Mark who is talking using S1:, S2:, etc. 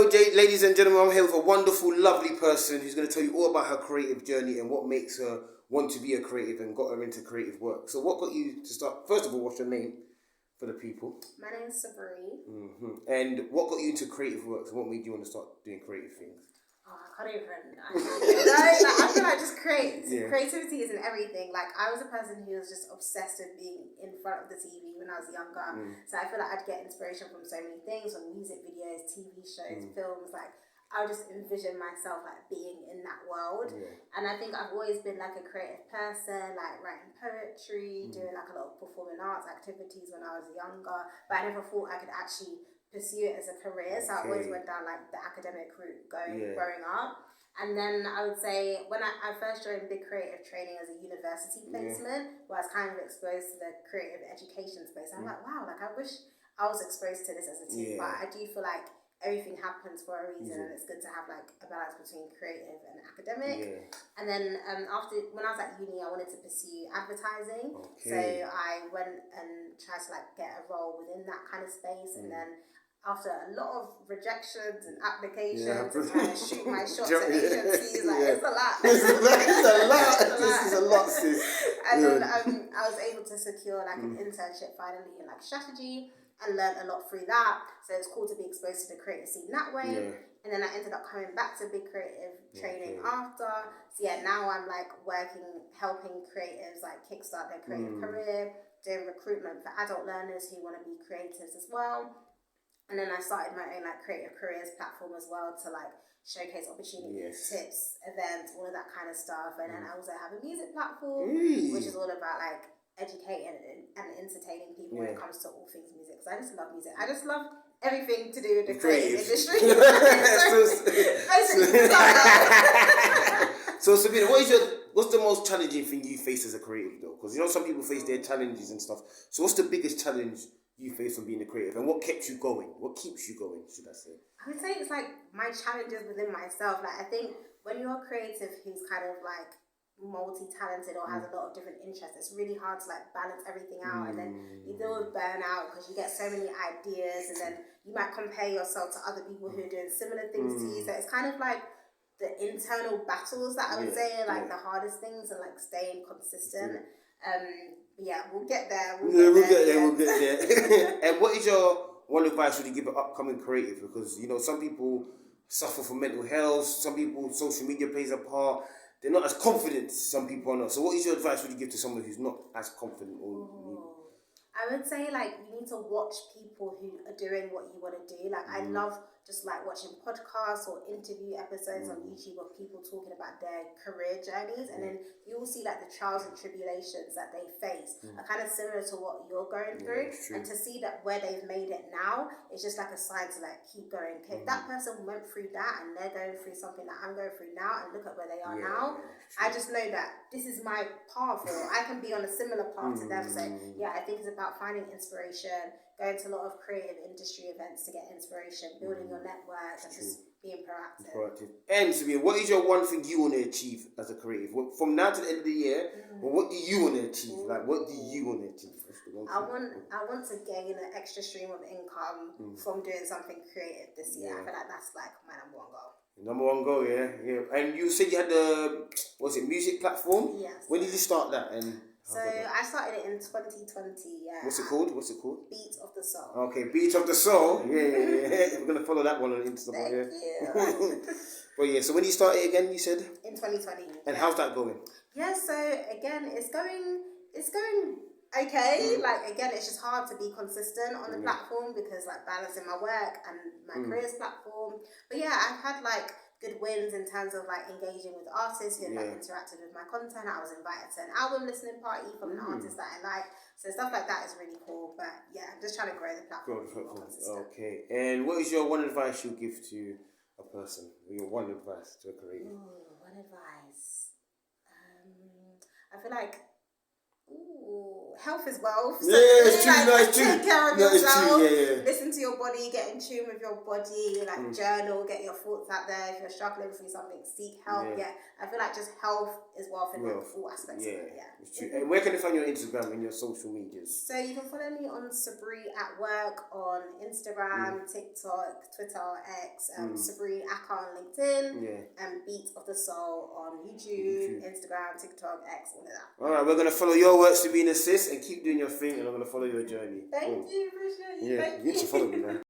S1: Ladies and gentlemen, I'm here with a wonderful, lovely person who's going to tell you all about her creative journey and what makes her want to be a creative and got her into creative work. So what got you to start? First of all, what's your name for the people?
S2: My name is Sabrei.
S1: And what got you into creative work? So what made you want to start doing creative things?
S2: Oh, I can't even. I feel like just creativity is in everything. Like, I was a person who was just obsessed with being in front of the TV when I was younger. So I feel like I'd get inspiration from so many things, from music videos, TV shows, films. Like, I would just envision myself like being in that world. And I think I've always been like a creative person, like writing poetry, doing like a lot of performing arts activities when I was younger. But I never thought I could actually pursue it as a career. So I always went down like the academic route growing up. And then I would say when I first joined Big Creative Training as a university placement, where I was kind of exposed to the creative education space. I'm like, wow, like I wish I was exposed to this as a teen. But I do feel like everything happens for a reason, and it's good to have like a balance between creative and academic. And then after, when I was at uni, I wanted to pursue advertising. So I went and tried to like get a role within that kind of space, and then after a lot of rejections and applications and trying to shoot my shots at agencies, like it's a lot.
S1: This is a lot, sis.
S2: And then I was able to secure like an internship finally in like strategy, and learned a lot through that. So it's cool to be exposed to the creative scene that way. And then I ended up coming back to Big Creative Training after. So now I'm like helping creatives like kickstart their creative career, doing recruitment for adult learners who want to be creatives as well. And then I started my own like creative careers platform as well to like showcase opportunities, tips, events, all of that kind of stuff. And then I also have a music platform, which is all about like educating and entertaining people when it comes to all things music. Because I just love music. I just love everything to do with the creative industry.
S1: So Sabina, what's the most challenging thing you face as a creative though? Because you know some people face their challenges and stuff. So what's the biggest challenge you face from being a creative, and what kept you going? What keeps you going, should I say?
S2: I would say it's like my challenges within myself. Like I think when you're a creative who's kind of like multi-talented or has a lot of different interests, it's really hard to like balance everything out, and then you deal with burnout because you get so many ideas, and then you might compare yourself to other people who are doing similar things to you. So it's kind of like the internal battles that I would say are like the hardest things, and like staying consistent. We'll get there. We'll get there.
S1: And what is your one advice would you give an upcoming creative? Because you know some people suffer from mental health, some people social media plays a part. They're not as confident. Some people are not. So what is your advice would you give to someone who's not as confident?
S2: I would say like you need to watch people who are doing what you want to do. Like I love just like watching podcasts or interview episodes on YouTube of people talking about their career journeys, and then you will see like the trials and tribulations that they face are kind of similar to what you're going through, and to see that where they've made it now is just like a sign to like keep going. Okay, if that person went through that and they're going through something that I'm going through now, and look at where they are now, I just know that this is my path, or I can be on a similar path to them. So I think it's about finding inspiration, going to a lot of creative industry events to get inspiration, building your network, and just being proactive.
S1: And Sabina, what is your one thing you want to achieve as a creative? From now to the end of the year, what do you want to achieve? Like, what do you want to achieve?
S2: I want to gain an extra stream of income from doing something creative this year. I feel like that's like my number one goal.
S1: Number one goal, yeah. And you said you had the music platform?
S2: Yes.
S1: When did you start that? And
S2: so I started it in 2020. Yeah.
S1: What's it called?
S2: Beat of the Soul.
S1: Okay, Beat of the Soul. Yeah. We're gonna follow that one on Instagram.
S2: Thank you.
S1: But so when you started again, you said
S2: in 2020.
S1: And how's that going?
S2: Yeah. So again, it's going okay. Like again, it's just hard to be consistent on the platform because like balancing my work and my careers platform. But yeah, I've had like good wins in terms of like engaging with artists who have like interacted with my content. I was invited to an album listening party from an artist that I like. So stuff like that is really cool. But yeah, I'm just trying to grow the platform.
S1: Okay. And what is your one advice you give to a person? Your one advice to a creative?
S2: One advice. I feel like Health is wealth. So
S1: it's true.
S2: Take care of yourself.
S1: It's true.
S2: Listen to your body. Get in tune with your body. Like journal. Get your thoughts out there. If you're struggling through something, seek help. Yeah. I feel like just health is wealth in all aspects.
S1: Yeah, it's true. And where can they find you on Instagram and your social medias?
S2: So you can follow me on Sabrei at Work on Instagram, TikTok, Twitter, X, Sabrei Aka on LinkedIn, and Beat of the Soul on YouTube, Instagram, TikTok, X, all of that.
S1: Alright, we're gonna follow your work, Sabina sis, and keep doing your thing, and I'm gonna follow your journey.
S2: Thank you, appreciate you.
S1: Yeah, you should follow me, man.